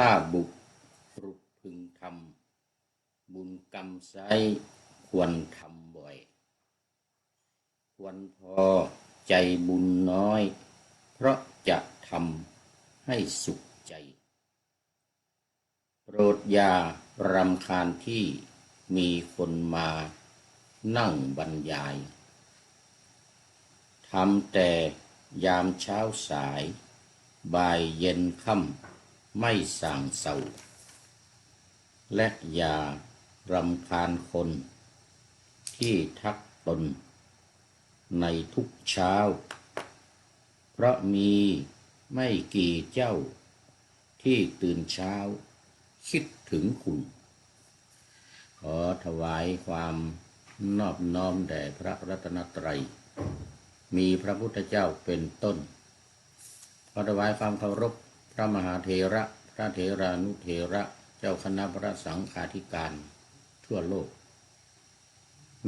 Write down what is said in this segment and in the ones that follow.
ถ้าบุรุษพึงทำบุญกรรมไซร้ควรทำบ่อยควรพอใจบุญน้อยเพราะจะทำให้สุขใจโปรดอย่ารำคาญที่มีคนมานั่งบรรยายทำแต่ยามเช้าสายบ่ายเย็นค่ำไม่ส่างเศร้าและอย่ารำคาญคนที่ทักตนในทุกเช้าเพราะมีไม่กี่เจ้าที่ตื่นเช้าคิดถึงคุณขอถวายความนอบน้อมแด่พระรัตนตรัยมีพระพุทธเจ้าเป็นต้นขอถวายความเคารพพระมหาเถระพระเถรานุเถระเจ้าคณะพระสังฆาธิการทั่วโลก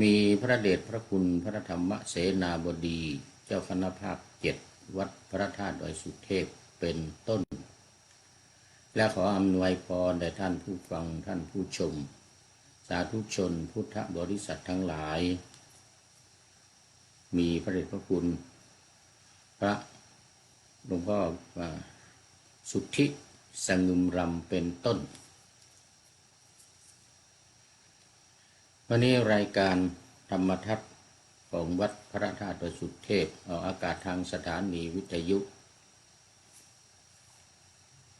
มีพระเดชพระคุณพระธรรมเสนาบดีเจ้าคณะภาค7วัดพระธาตุดอยสุเทพเป็นต้นและขออำนวยพรแด่ท่านผู้ฟังท่านผู้ชมสาธุชนพุทธบริษัททั้งหลายมีพระเดชพระคุณพระหลวงพ่อสุทธิสงึมรำเป็นต้นวันนี้รายการธรรมทัศน์ของวัดพระธาตุดอยสุเทพออกอากาศทางสถานีวิทยุ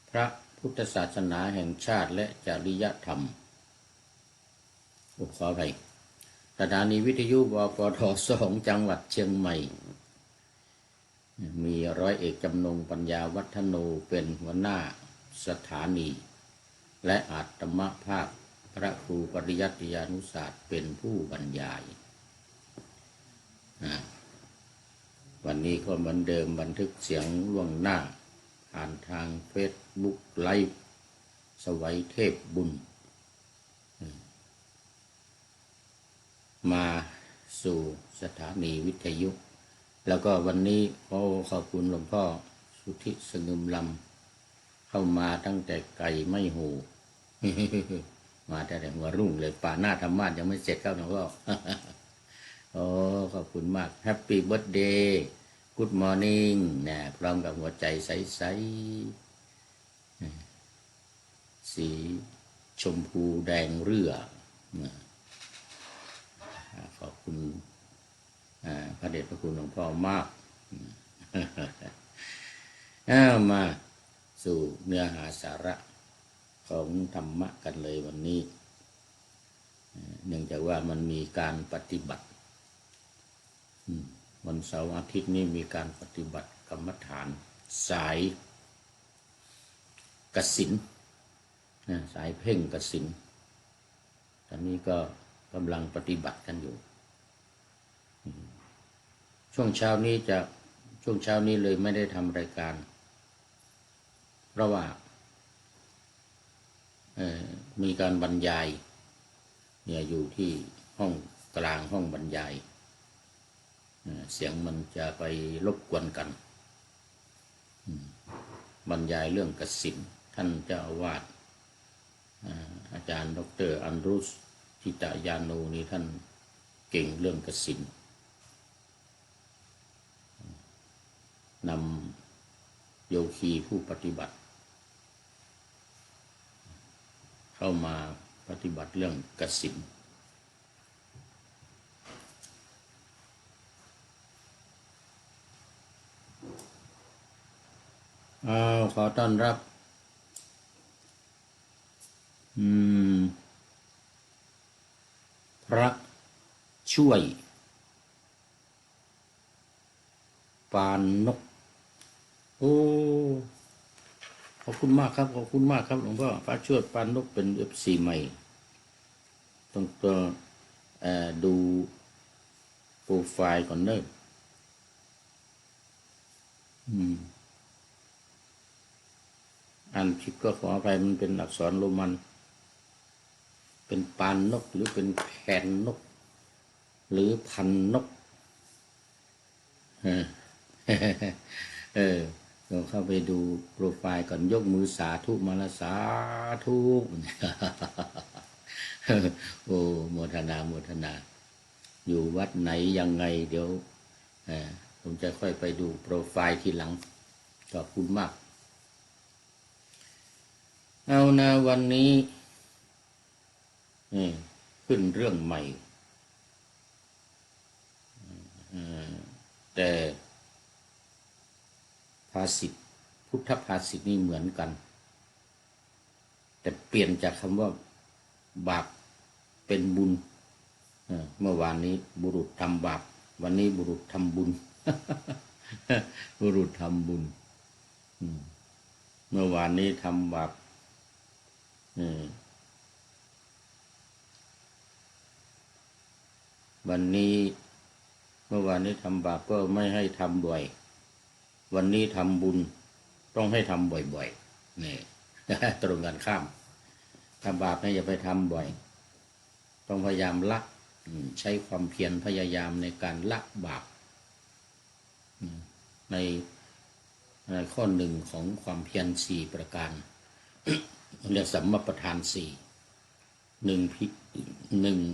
พระพุทธศาสนาแห่งชาติและจริยธรรมขออภัยสถานีวิทยุวปท2จังหวัดเชียงใหม่มีร้อยเอกจำนงปัญญาวัฒโนเป็นหัวหน้าสถานีและอาตมภาคพระครูปริยัติยานุศาสตร์เป็นผู้บรรยายวันนี้ก็เหมือนเดิมบันทึกเสียงล่วงหน้าผ่านทางเฟซบุ๊กไลฟ์สวัยเทพบุญมาสู่สถานีวิทยุแล้วก็วันนี้ขอบคุณหลวงพ่อสุทธิสงึมลำเข้ามาตั้งแต่ไก่ไม่หู มาแต่หัวรุ่งเลยป่าหน้าธรรมะยังไม่เสร็จครับหลวงพ่อ ขอบคุณมากแฮปปี้เบิร์ธเดย์กู๊ดมอร์นิ่งนะพร้อมกับหัวใจใสๆสีชมพูแดงเรือขอบคุณพระเดชพระคุณหลวงพ่อมากมาสู่เนื้อหาสาระของธรรมะกันเลยวันนี้เนื่องจากว่ามันมีการปฏิบัติวันเสาร์อาทิตย์นี้มีการปฏิบัติกรรมฐานสายกสิณสายเพ่งกสิณตอนนี้ก็กำลังปฏิบัติกันอยู่ช่วงเช้านี้เลยไม่ได้ทำรายการเพราะว่ามีการบรรยายเนี่ยอยู่ที่ห้องกลางห้องบรรยายเสียงมันจะไปรบกวนกันบรรยายเรื่องกสิณท่านเจ้าอาวาสอาจารย์ดร.อันรุสทิตยาโนนี่ท่านเก่งเรื่องกสิณนำโยคีผู้ปฏิบัติเข้ามาปฏิบัติเรื่องกสิณขอต้อนรับพระช่วยปานนกขอบคุณมากครับขอบคุณมากครับหลวงพ่อพระช่วยปานนกเป็น FC ใหม่ต้องดูโปรไฟล์ก่อนเนอะอ่านผิดก็ขออภัยมันเป็นอักษรโรมันเป็นปานนกหรือเป็นแผ่นนกหรือพันนก ก็เข้าไปดูโปรไฟล์ก่อนยกมือสาธุมาละสาธุ โอ้โมทนาโมทนาอยู่วัดไหนยังไงเดี๋ยวผมจะค่อยไปดูโปรไฟล์ทีหลังขอบคุณมากเอานะวันนี้ขึ้นเรื่องใหม่แต่ภาษิตพุทธภาษิตนี่เหมือนกันแต่เปลี่ยนจากคำว่าบาปเป็นบุญเมื่อวานนี้บุรุษทำบาปวันนี้บุรุษทำบุญ บุรุษทำบุญเมื่อวานนี้ทำบาปวันนี้เมื่อวานนี้ทำบาปก็ไม่ให้ทำบ่อยวันนี้ทำบุญต้องให้ทำบ่อยๆนี่ ตรงกันข้ามทำบาปอย่าไปทำบ่อยต้องพยายามละใช้ความเพียรพยายามในการละบาปในข้อหนึ่งของความเพียร4ประการเรียกสัมมาประธาน4หนึ่ง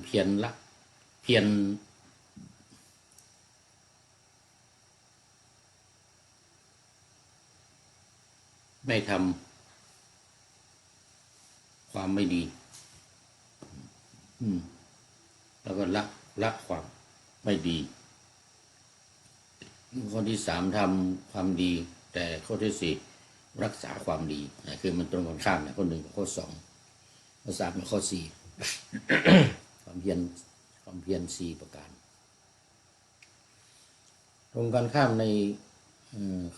เพียรละเพียรไม่ทำความไม่ดีแล้วก็ละความไม่ดีข้อที่3ทำความดีแต่ข้อที่4รักษาความดีคือมันตรงกันข้ามนะข้อ1กับข้อ2ข้อ3กับข้อ4 ความเพียร4ประการตรงกันข้ามใน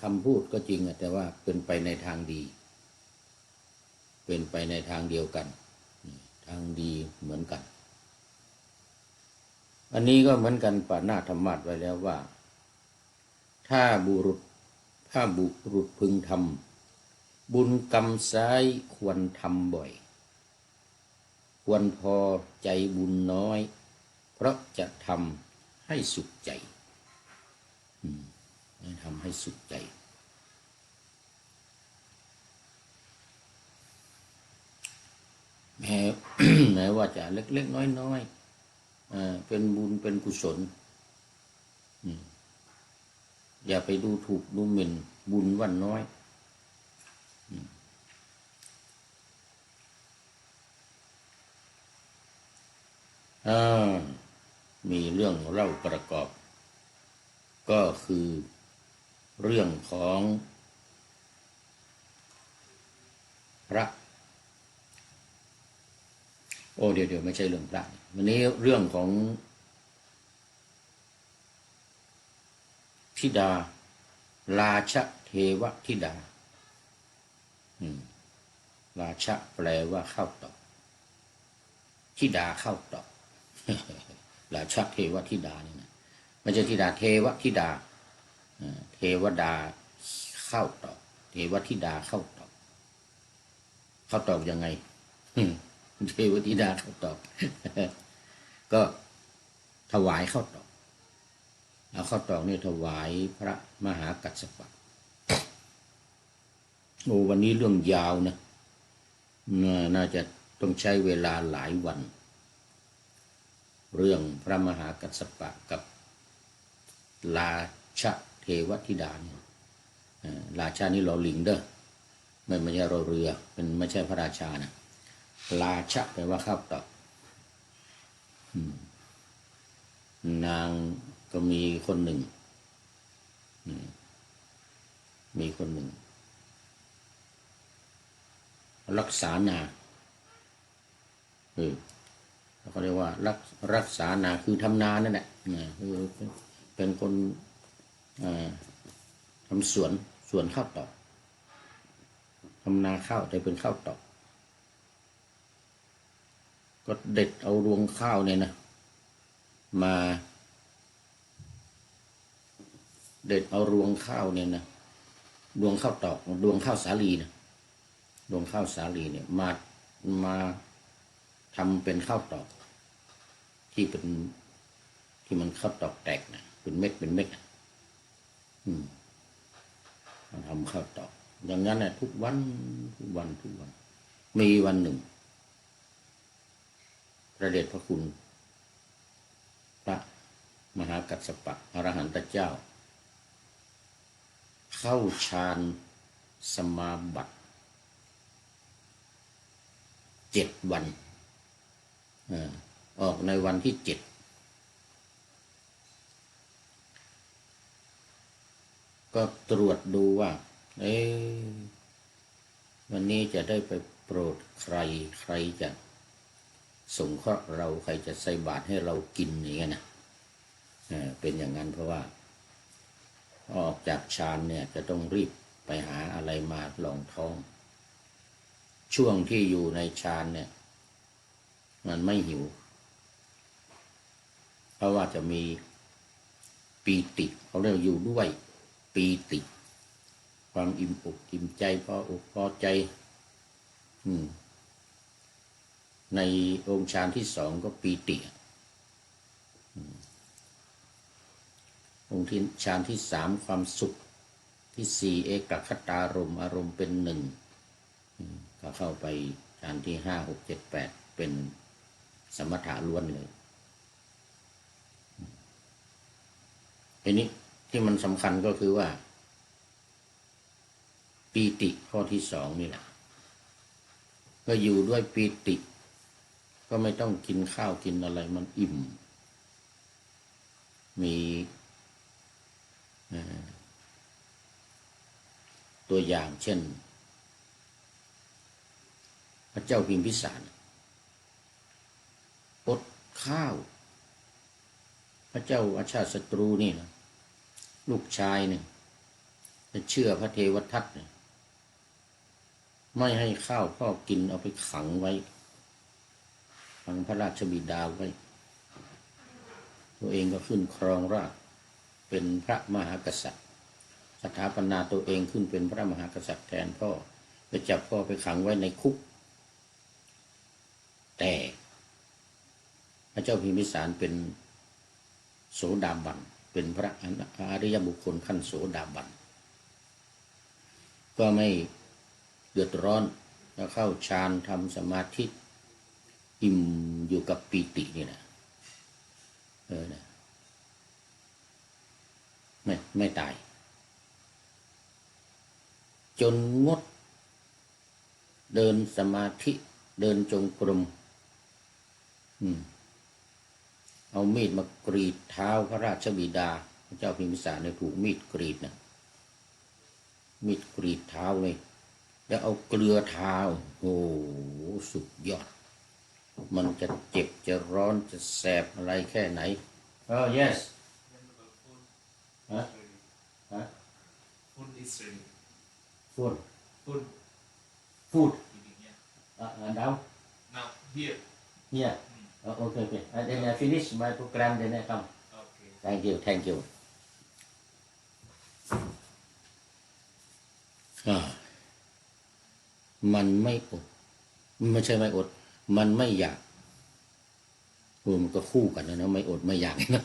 คำพูดก็จริงแต่ว่าเป็นไปในทางดีเป็นไปในทางเดียวกันทางดีเหมือนกันอันนี้ก็เหมือนกันปาณาธรรมาสไว้แล้วว่าถ้าบุรุษพึงทำบุญกรรมซ้ายควรทำบ่อยควรพอใจบุญน้อยเพราะจะทำให้สุขใจทำให้สุขใจแม้ว่าจะเล็กๆน้อยๆเป็นบุญเป็นกุศลอย่าไปดูถูกดูหมิ่นบุญว่าน้อยมีเรื่องเล่าประกอบก็คือเรื่องของพระเดี๋ยวไม่ใช่เรื่องพระวันนี้เรื่องของธิดาราชเทวธิดาราชะแปลว่าข้าวตอกธิดาข้าวตอก ราชเทวธิดานี่นะไม่ใช่ธิดาเทวธิดาเทวดาข้าวตอกเทวธิดาข้าวตอกข้าวตอกยังไงเทวธิดาข้าวตอก ก็ถวายข้าวตอกเอาข้าวตอกนี่ถวายพระมหากัสสปะวันนี้เรื่องยาวนะน่าจะต้องใช้เวลาหลายวันเรื่องพระมหากัสสปะกับราชเทวธิดาเนี่ยราชานี่รอลิงเด้อไม่ใช่รอเรือเป็นไม่ใช่พระราชานะราชะแปลว่าข้าวตอกนางก็มีคนหนึ่งรักษานาเขาเรียกว่ารักษานาคือทำนานั่นแหละคือเป็นคนทำสวนข้าวตอกทำนาข้าวแต่เป็นข้าวตอกก็เด็ดเอารวงข้าวเนี่ยนะมาเด็ดเอารวงข้าวเนี่ยนะรวงข้าวตอกรวงข้าวสาลีนะรวงข้าวสาลีเนี่ยมาทำเป็นข้าวตอกที่มันข้าวตอกแตกนะเป็นเม็ด ทำข้าวตอกอย่างนั้นทุกวันมีวันหนึ่งพระเดชพระคุณพระมหากัสสปะอรหันตเจ้าเข้าฌานสมาบัติ7 วันออกในวันที่7ก็ตรวจดูว่าวันนี้จะได้ไปโปรดใครจะสงเคราะห์เราใครจะใส่บาตรให้เรากินอย่างเงี้ยนะเป็นอย่างนั้นเพราะว่าออกจากฌานเนี่ยจะต้องรีบไปหาอะไรมารองท้องช่วงที่อยู่ในฌานเนี่ยมันไม่หิวเพราะว่าจะมีปีติเขาเรียกอยู่ด้วยปีติความอิ่มอกอิ่มใจพออกพอใจในองค์ฌานที่2ก็ปีติองค์ที่ฌานที่3ความสุขที่4เอกคตารมณ์อารมณ์เป็นหนึ่งก็เข้าไปฌานที่5 6 7 8เป็นสมถะล้วนเลยทีนี้ที่มันสำคัญก็คือว่าปีติข้อที่2นี่แหละก็อยู่ด้วยปีติก็ไม่ต้องกินข้าวกินอะไรมันอิ่มมีตัวอย่างเช่นพระเจ้าพิมพิสารอดข้าวพระเจ้าอาชาติศัตรูนี่นะลูกชายเนี่ยจะเชื่อพระเทวทัตเนี่ยไม่ให้ข้าวพ่อกินเอาไปขังไว้ขังพระราชบิดาไว้ตัวเองก็ขึ้นครองราชย์เป็นพระมหากษัตริย์สถาปนาตัวเองขึ้นเป็นพระมหากษัตริย์แทนพ่อไปจับพ่อไปขังไว้ในคุกแต่พระเจ้าพิมพิสารเป็นโสดาบันเป็นพระอริยบุคคลขั้นโสดาบันก็ไม่เดือดร้อนแล้วเข้าฌานทำสมาธิอิ่มอยู่กับปีตินี่นะไม่ตายจนงดเดินสมาธิเดินจงกรมเอามีดมากรีดเท้าพระราชบิดาพระเจ้าพิมพิสารเนี่ยถูกมีดกรีดนะมีดกรีดเท้าเลยแล้วเอาเกลือเท้าโอ้สุดยอดมันจะเจ็บจะร้อนจะแสบอะไรแค่ไหนyes huh Food is ready. food Food. food Yeah. down Now here. here okay then I finish my program then I come Okay. thank you มันไม่อดไม่ใช่ไม่อดมันไม่อยากมันก็คู่กันนะไม่อดไม่อยากนะ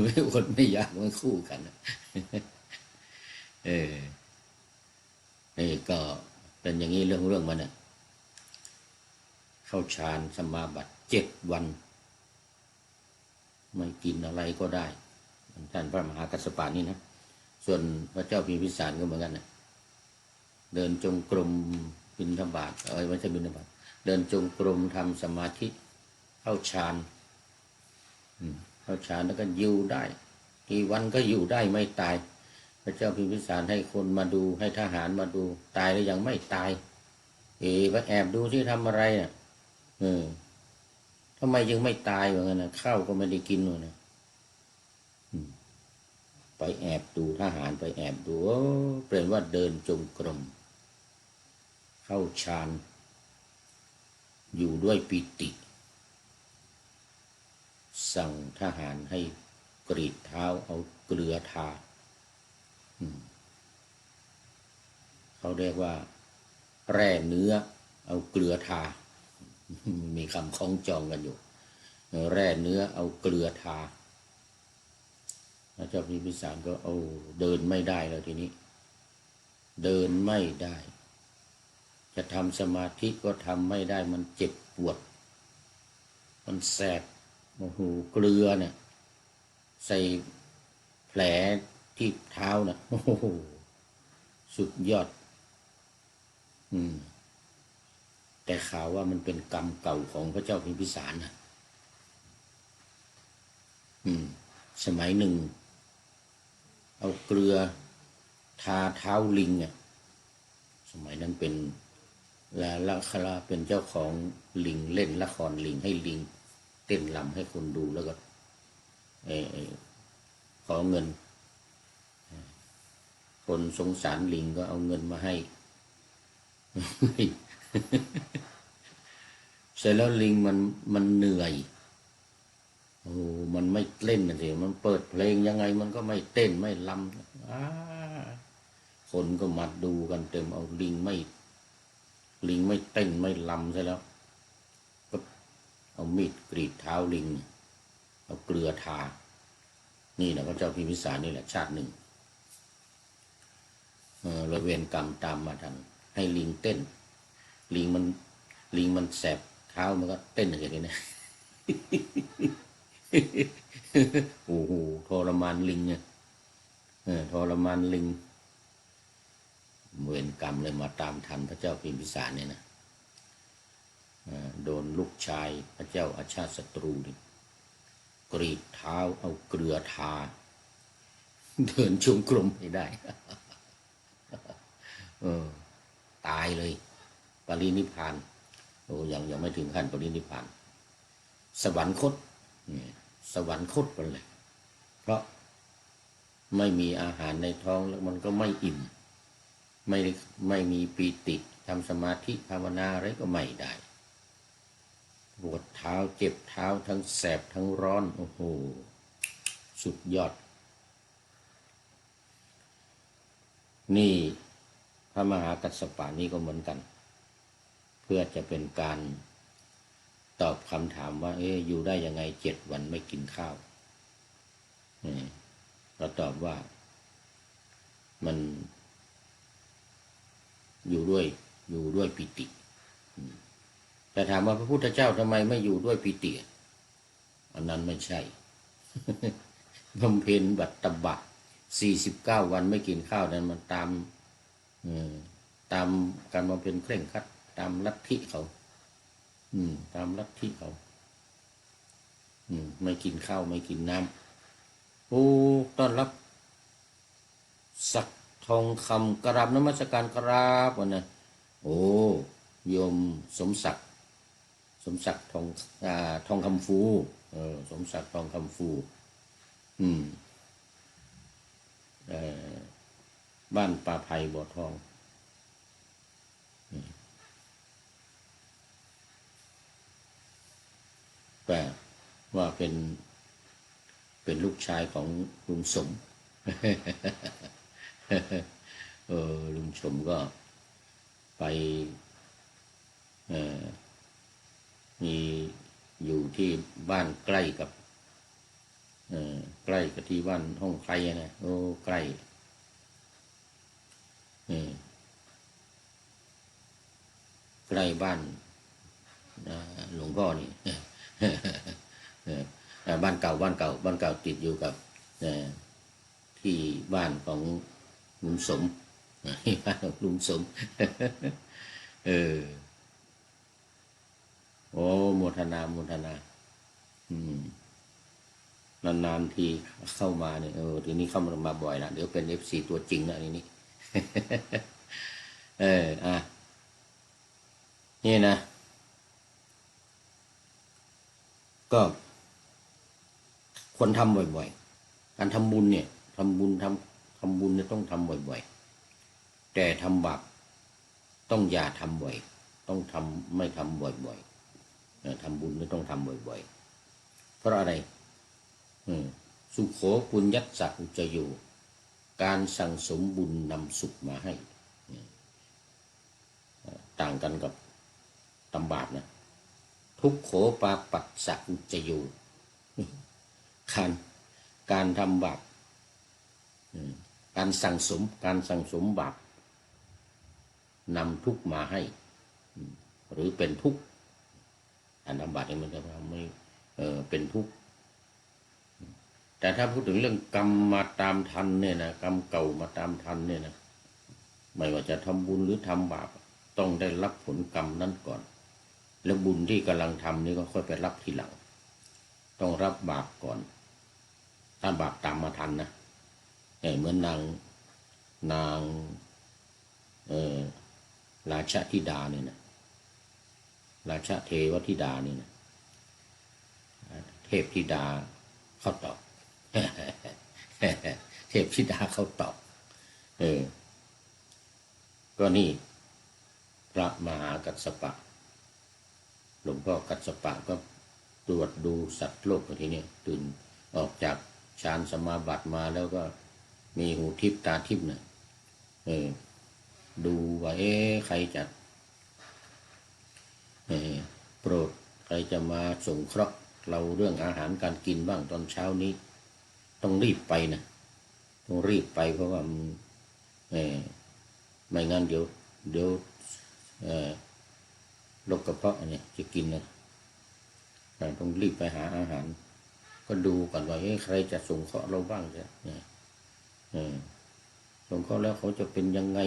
ไม่อดไม่อยากมันคู่กันนี่ก็เป็นอย่างนี้เรื่องมันเข้าฌานสมาบัติ7 วันไม่กินอะไรก็ได้ท่านพระมหากัสสปะนี่นะส่วนพระเจ้าพิมพิสารก็เหมือนกันนะเดินจงกรมบิณฑบาตไม่ใช่บิณฑบาตเดินจงกรมทำสมาธิเข้าฌานแล้วก็อยู่ได้กี่วันก็อยู่ได้ไม่ตายพระเจ้าพิมพิสารให้คนมาดูให้ทหารมาดูตายแล้วยังไม่ตายไปแอบดูที่ทำอะไรน่ะทำไมยังไม่ตายอย่างนั้นนะข้าวก็ไม่ได้กินเลยนะไปแอบดูทหารไปแอบดูเป็นว่าเดินจงกรมเข้าฌานอยู่ด้วยปิติสั่งทหารให้กรีดเท้าเอาเกลือทาเขาเรียกว่าแร่เนื้อเอาเกลือทามีคำคล้องจองกันอยู่แร่เนื้อเอาเกลือทา พระเจ้าพิมพิสารก็เอาเดินไม่ได้แล้วทีนี้ เดินไม่ได้ จะทำสมาธิก็ทำไม่ได้มันเจ็บปวด มันแสบโอ้โหเกลือเนี่ยใส่แผลที่เท้านะโอ้โหสุดยอดแต่ข่าวว่ามันเป็นกรรมเก่าของพระเจ้าพิมพิสารนะสมัยหนึ่งเอาเกลือทาเท้าลิงอ่ะสมัยนั้นเป็นละคราเป็นเจ้าของลิงเล่นละครลิงให้ลิงเต้นรำให้คนดูแล้วก็ขอเงินคนสงสารลิงก็เอาเงินมาให้ เสร็จแล้วลิงมันเหนื่อยโอ้มันไม่เล่นนะสิมันเปิดเพลงยังไงมันก็ไม่เต้นไม่รำคนก็มาดูกันเต็มเอาลิงไม่เต้นไม่รำใช่แล้วก็เอามีดกรีดเท้าลิงเอาเกลือทานี่แหละพระเจ้าพิมพิสารนี่แหละชาติหนึ่งระเวรกรรมตามมาทันให้ลิงเต้นลิงมันแสบเท้ามันก็เต้นอย่างนี้นะ โอ้โหทรมานลิงเนี่ยทรมานลิงเวรกรรมเลยมาตามทันพระเจ้าพิมพิสารเนี่ยนะโดนลูกชายพระเจ้าอาชาติศัตรูนี่กรีดเท้าเอาเกลือทาเดินจงกรมไม่ได้ ตายเลยปรินิพพานโอ้ยังไม่ถึงขั้นปรินิพพานสวรรคตสวรรคตไปเลยเพราะไม่มีอาหารในท้องแล้วมันก็ไม่อิ่มไม่มีปีติทำสมาธิภาวนาอะไรก็ไม่ได้ปวดเท้าเจ็บเท้าทั้งแสบทั้งร้อนโอ้โหสุดยอดนี่พระมหากัสสปะนี่ก็เหมือนกันเพื่อจะเป็นการตอบคำถามว่าอยู่ได้ยังไง7 วันไม่กินข้าวเราตอบว่ามันอยู่ด้วยปิติแต่ถามว่าพระพุทธเจ้าทำไมไม่อยู่ด้วยปิติอันนั้นไม่ใช่ บำเพ็ญบัตตบะ49 วันไม่กินข้าวนั้นมันตามการบำเพ็ญเคร่งครัดตามลัทธิเขาตามลัทธิเขาไม่กินข้าวไม่กินน้ำโอ้ต้อนรับสักทองคำกราบนมัสการกราบวันนะโอ้โยมสมศักดิ์ทองคำฟูสมศักดิ์ทองคำฟูบ้านป่าไผ่บ่อทองแปลว่าเป็นลูกชายของลุงสม ลุงสมก็ไปมีอยู่ที่บ้านใกล้กับที่บ้านห้องไครนะโอ้ใกล้ใกล้บ้านหลวงพ่อนี่ บ้านเก่าติดอยู่กับที่บ้านของลุงสมบ้านของลุงสม โอ้โมทนานานทีเข้ามาเนี่ยทีนี้เข้ามาบ่อยแล้วเดี๋ยวเป็น FC ตัวจริงแล้วนี่ นี่นะก็ควรทำบ่อยๆการทำบุญเนี่ยทำบุญเนี่ยต้องทำบ่อยๆแต่ทำบาปต้องอย่าทำบ่อยต้องไม่ทำบ่อยๆทำบุญไม่ต้องทำบ่อยๆเพราะอะไรสุโขปุญญัสสะอุจโยการสั่งสมบุญนำสุขมาให้ต่างกันกับทำบาปนะทุกโขปาปัสสะอุจโยการทำบาป การสั่งสมบาปนำทุกข์มาให้หรือเป็นทุกข์การทำบาปนี่มันจะทำให้เป็นทุกข์แต่ถ้าพูดถึงเรื่องกรรมมาตามทันเนี่ยนะกรรมเก่ามาตามทันเนี่ยนะไม่ว่าจะทำบุญหรือทำบาปต้องได้รับผลกรรมนั้นก่อนแล้วบุญที่กำลังทำนี่ก็ค่อยไปรับทีหลังต้องรับบาปก่อนถ้าบาปตามมาทันนะเหมือนนางราชธิดาเนี่ยนะราชเทวธิดานี่นะเทพธิดาเขาตอบ เทพธิดาเขาตอบก็นี่พระมหากัสสปะหลวงพ่อกัสสปะก็ตรวจดูสัตว์โลกทีนี้ตื่นออกจากฌานสมาบัติมาแล้วก็มีหูทิพตาทิพเนี่ยดูว่าใครจะโปรดใครจะมาสงเคราะห์เราเรื่องอาหารการกินบ้างตอนเช้านี้ต้องรีบไปนะต้องรีบไปเพราะว่าไม่งั้นเดี๋ยวโรคกระเพาะเนี่ยจะกินนะต้องรีบไปหาอาหารก็ดูก่อนว่าใครจะสงเคราะห์เราบ้างจะสงเคราะห์แล้วเขาจะเป็นยังไง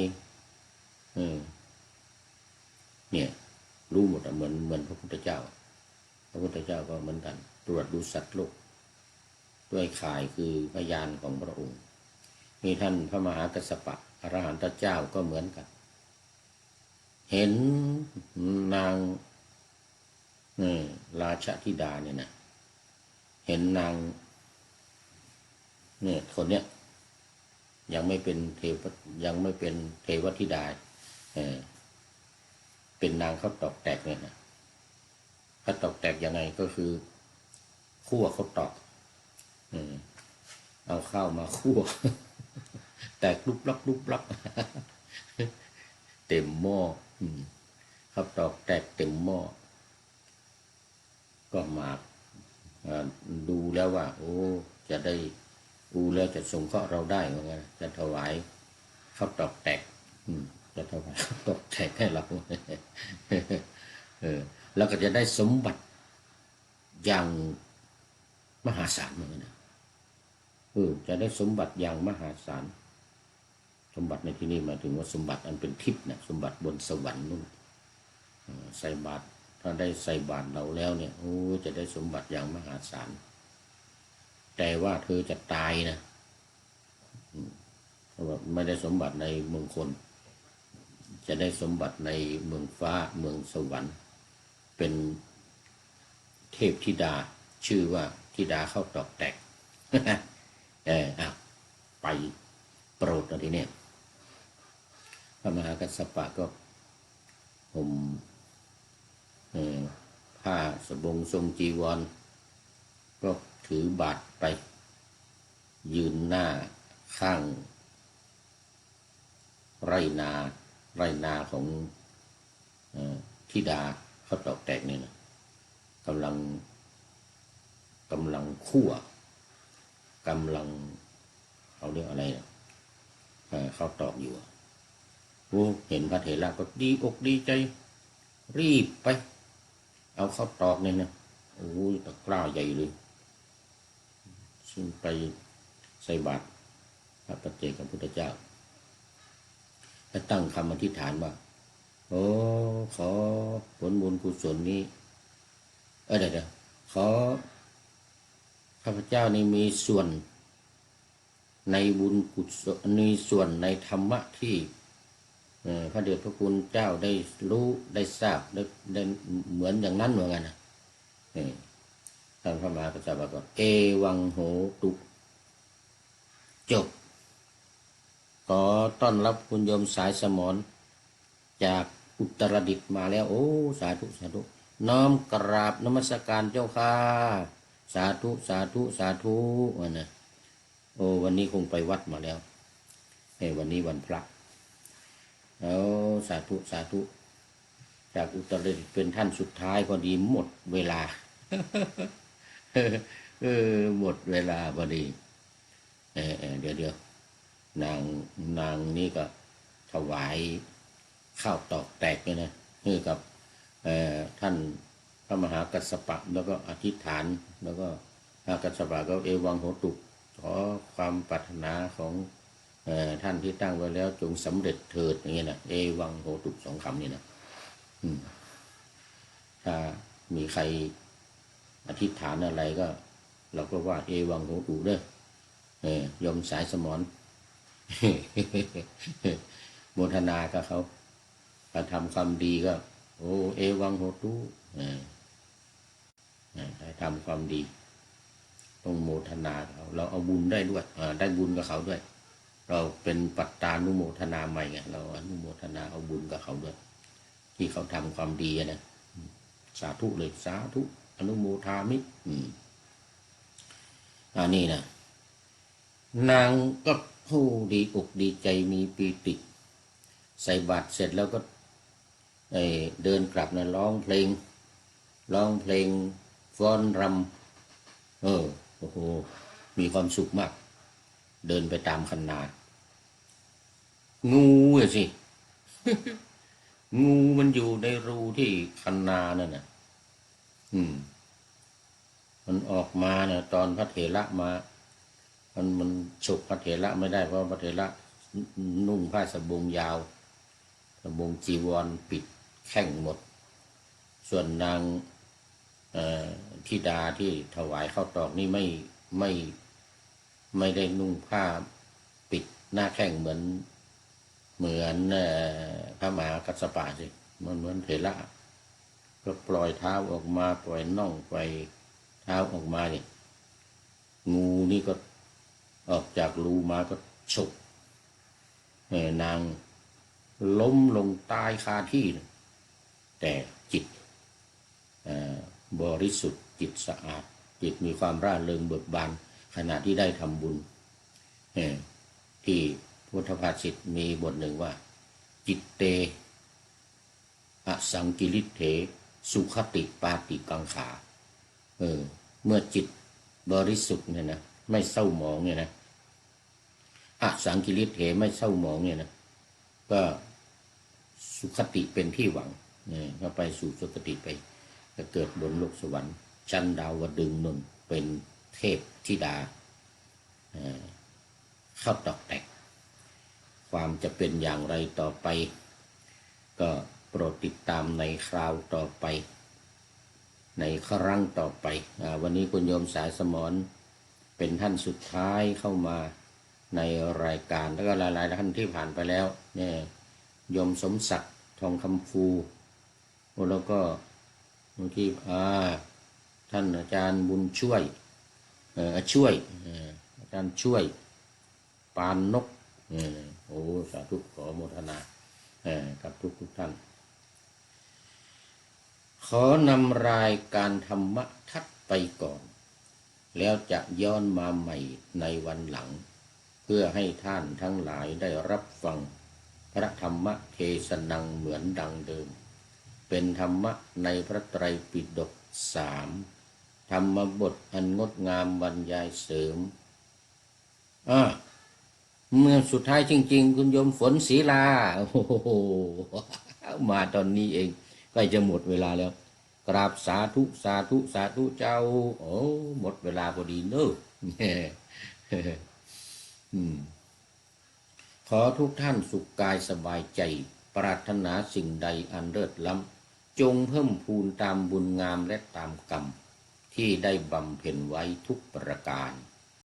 เนี่ยรู้หมดเหมือนพระพุทธเจ้าก็เหมือนกันตรวจดูสัตว์โลกด้วยข่ายคือพยานของพระองค์มีท่านพระมหากัสสปะอรหันตเจ้าก็เหมือนกันเห็นนางราชธิดาเนี่ยนะเห็นนางเนี่ยคนเนี้ยยังไม่เป็นเทวธิดาเป็นนางข้าวตอกแตกเนี่ยนะข้าวตอกแตกยังไงก็คือคั่วข้าวตอกเอาข้าวมาคั่วแตกลุบลับเต็มหม้อข้าวตอกแตกเต็มหม้อก็มาดูแล้วว่าโอ้จะได้ดูแล้วจะสงเคราะห์เราได้ว่าไงจะถวายข้าวตอกแตกจะถวายข้าวตอกแตกให้เราแล้วก็จะได้สมบัติอย่างมหาศาลเหมือนกันนะจะได้สมบัติอย่างมหาศาลสมบัติในที่นี้หมายถึงว่าสมบัติอันเป็นทิพย์นะสมบัติบนสวรรค์นู่นใส่บาตรถ้าได้ใส่บาตรเราแล้วเนี่ยโอ้จะได้สมบัติอย่างมหาศาลแต่ว่าเธอจะตายนะเพราะว่าไม่ได้สมบัติในเมืองคนจะได้สมบัติในเมืองฟ้าเมืองสวรรค์เป็นเทพธิดาชื่อว่าธิดาข้าวตอกแตกไปโปรดนะทีนี้พระมหากัสสปะก็ห่มผ้าสบงทรงจีวรก็ถือบาตรไปยืนหน้าข้างไรนาของธิดาข้าวตอกแตกนี่นะกำลังคั่วกำลังเขาเรียกอะไรนะข้าวตอกอยู่เห็นพระเถระก็ดีอกดีใจรีบไปเอาข้าวตอกเนี่ยนะโอ้ยตะกร้าใหญ่เลยซึ่งไปใส่บาตรพระปัจเจกพุทธเจ้าและตั้งคำอธิษฐานว่าโอ้ขอผลบุญกุศลนี้เดี๋ยวขอข้าพเจ้านี่มีส่วนในบุญกุศลมีส่วนในธรรมะที่พระเดชพระคุณเจ้าได้รู้ได้ทราบได้เหมือนอย่างนั้นเหมือนกันนะท่านพระมหากัสสปะก็เอวังโหตุจบขอต้อนรับคุณโยมสายสมรจากอุตรดิตถ์มาแล้วโอ้สาธุน้อมกราบนมัสการเจ้าค่ะสาธุวันนะโอ้วันนี้คงไปวัดมาแล้ววันนี้วันพระสาธุจากอุตรดิตถ์เป็นท่านสุดท้ายพอดีหมดเวลาหมดเวลาพอดีเดี๋ยว นางนางนี่ก็ถวายข้าวตอกแตกเนี่ยนะให้กับท่านพระมหากัสสปะแล้วก็อธิษฐานแล้วก็พระกัสสปะก็เอวังโหตุขอความปรารถนาของท่านที่ตั้งไว้แล้วจงสำเร็จเถิดอย่างเงี้ยนะเอวังโหตุสองคำนี่นะถ้ามีใครอธิษฐานอะไรก็เราก็ว่าเอวังโหตุเด้อยมสายสมร โมทนากับเขาถ้าทำความดีก็โอ้เอวังโหตุได้ทำความดีต้องโมทนาเขาเราเอาบุญได้ด้วยได้บุญกับเขาด้วยเราเป็นปัตตานุโมทนาใหม่ไงเราอนุโมทนาเอาบุญกับเขาด้วยที่เขาทำความดีนะสาธุเลยสาธุอนุโมทามินี่นะนางก็ผู้ดีอกดีใจมีปีติใส่บาตรเสร็จแล้วก็เดินกลับนะร้องเพลงฟ้อนรำโอ้โหมีความสุขมากเดินไปตามคันนางูสิ งูมันอยู่ในรูที่คันนานั่นน่ะมันออกมาเนี่ยตอนพระเถระมามันฉกพระเถระไม่ได้เพราะพระเถระนุ่งผ้าสบงยาวสบงจีวรปิดแข้งหมดส่วนนางธิดาที่ถวายข้าวตอกนี่ไม่ได้นุ่งผ้าปิดหน้าแข้งเหมือนพระมหากัสสปะสิมันเหมือนเถระก็ปล่อยเท้าออกมาปล่อยน่องปล่อยเท้าออกมาเนี่ยงูนี่ก็ออกจากรูมาก็ฉกนางล้มลงตายคาที่แต่จิตบริสุทธิ์จิตสะอาดจิตมีความร่าเริงเบิกบานขณะที่ได้ทำบุญที่พุทธภาษิตมีบทหนึ่งว่าจิตเตอสังกิริเถสุขติปาติกังขาเมื่อจิตบริสุทธิ์เนี่ยนะไม่เศร้าหมองเนี่ยนะอสังกิริเถไม่เศร้าหมองเนี่ยนะก็สุขติเป็นที่หวังก็ไปสู่สุคติไปจะเกิดบนโลกสวรรค์ชั้นดาวดึงส์นนเป็นเทพธิดาเข้าตอกแตกความจะเป็นอย่างไรต่อไปก็โปรดติดตามในคราวต่อไปในครั้งต่อไปวันนี้คุณโยมสายสมรเป็นท่านสุดท้ายเข้ามาในรายการแล้วก็หลายๆท่านที่ผ่านไปแล้วเนี่ยโยมสมศักดิ์ทองคำฟูแล้วก็บางทีท่านอาจารย์บุญช่วยอาจารย์ช่วยปานนกโอ้สาธุขอโมทนากับทุกท่านขอนำรายการธรรมะทัดไปก่อนแล้วจะย้อนมาใหม่ในวันหลังเพื่อให้ท่านทั้งหลายได้รับฟังพระธรรมเทศนังเหมือนดังเดิมเป็นธรรมะในพระไตรปิฎก3ธรรมบทอันงดงามบรรยายเสริมเมื่อสุดท้ายจริงๆคุณโยมฝนศรีลาโอ้โหมาตอนนี้เองใกล้จะหมดเวลาแล้วกราบสาธุสาธุสาธุเจ้าโอ้หมดเวลาพอดีเนอะขอทุกท่านสุขกายสบายใจปรารถนาสิ่งใดอันเลิศล้ำจงเพิ่มพูนตามบุญงามและตามกรรมที่ได้บำเพ็ญไว้ทุกประการ